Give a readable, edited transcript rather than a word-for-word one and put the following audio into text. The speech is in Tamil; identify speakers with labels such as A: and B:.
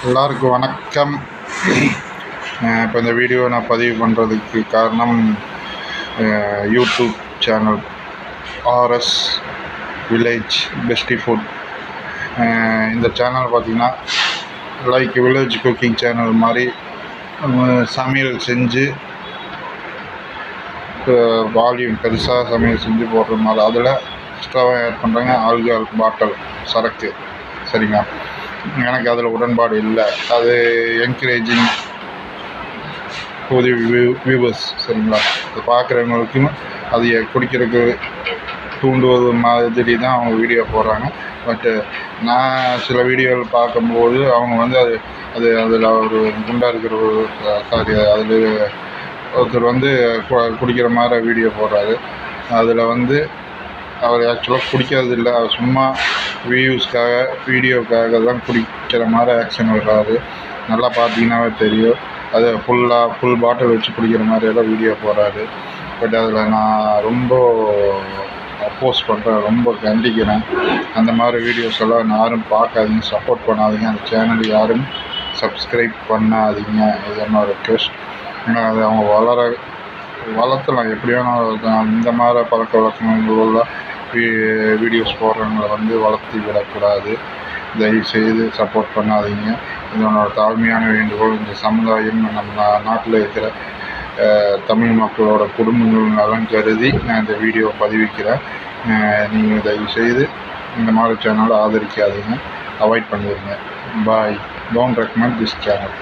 A: எல்லாருக்கும் வணக்கம். இப்போ இந்த வீடியோ நான் பதிவு பண்ணுறதுக்கு காரணம் YouTube channel RS village bestie food. இந்த சேனல் பார்த்திங்கன்னா லைக் வில்லேஜ் குக்கிங் சேனல் மாதிரி சமையல் செஞ்சு வால்யூம் பெருசாக சமையல் செஞ்சு போடுற மாதிரி அதில் எக்ஸ்ட்ராவாக ஆட் பண்ணுறாங்க ஆல்கஹால் பாட்டில் சரக்கு. சரிங்களா, எனக்கு அதில் உடன்பாடு இல்லை. அது என்கரேஜிங் டு தி வியூவர்ஸ். சரிங்களா, அது பார்க்குறவங்களுக்கும் அது குடிக்கிறதுக்கு தூண்டுவது மாதிரி தான் அவங்க வீடியோ போடுறாங்க. பட்டு நான் சில வீடியோவில் பார்க்கும்போது அவங்க வந்து அதில் ஒரு குண்டா இருக்கிற அதில் ஒருத்தர் வந்து குடிக்கிற மாதிரி வீடியோ போடுறாரு. அதில் வந்து அவர் ஆக்சுவலாக குடிக்கிறது இல்லை, அவர் சும்மா வியூஸ்க்காக வீடியோக்காக தான் குடிக்கிற மாதிரி ஆக்ஷன் வர்றாரு. நல்லா பார்த்தீங்கன்னாவே தெரியும். அது ஃபுல் பாட்டில் வச்சு குடிக்கிற மாதிரியெல்லாம் வீடியோ போடுறாரு. பட் அதில் நான் ரொம்ப அப்போஸ் பண்ணுறேன், ரொம்ப கண்டிக்கிறேன். அந்த மாதிரி வீடியோஸ் எல்லாம் யாரும் பார்க்காதீங்க, சப்போர்ட் பண்ணாதீங்க. அந்த சேனல் யாரும் சப்ஸ்கிரைப் பண்ணாதீங்க. இது என்னோட ரெக்வெஸ்ட். ஏன்னா அது அவங்க வளர்த்தலாம் எப்படி வேணாலும். இந்த மாதிரி பழக்க வழக்கங்களுள்ள வீடியோஸ் போடுறவங்களை வந்து வளர்த்தி விடக்கூடாது. தயவுசெய்து சப்போர்ட் பண்ணாதீங்க. இது என்னோட தாழ்மையான வேண்டுகோள். இந்த சமுதாயம் நம்ம நாட்டில் இருக்கிற தமிழ் மக்களோட குடும்பங்கள் நலன் கருதி நான் இந்த வீடியோ பதிவிக்கிறேன். நீங்கள் தயவுசெய்து இந்த மாதிரி சேனலை ஆதரிக்காதீங்க, அவாய்ட் பண்ணிடுங்க. Bye. Don't recommend this channel.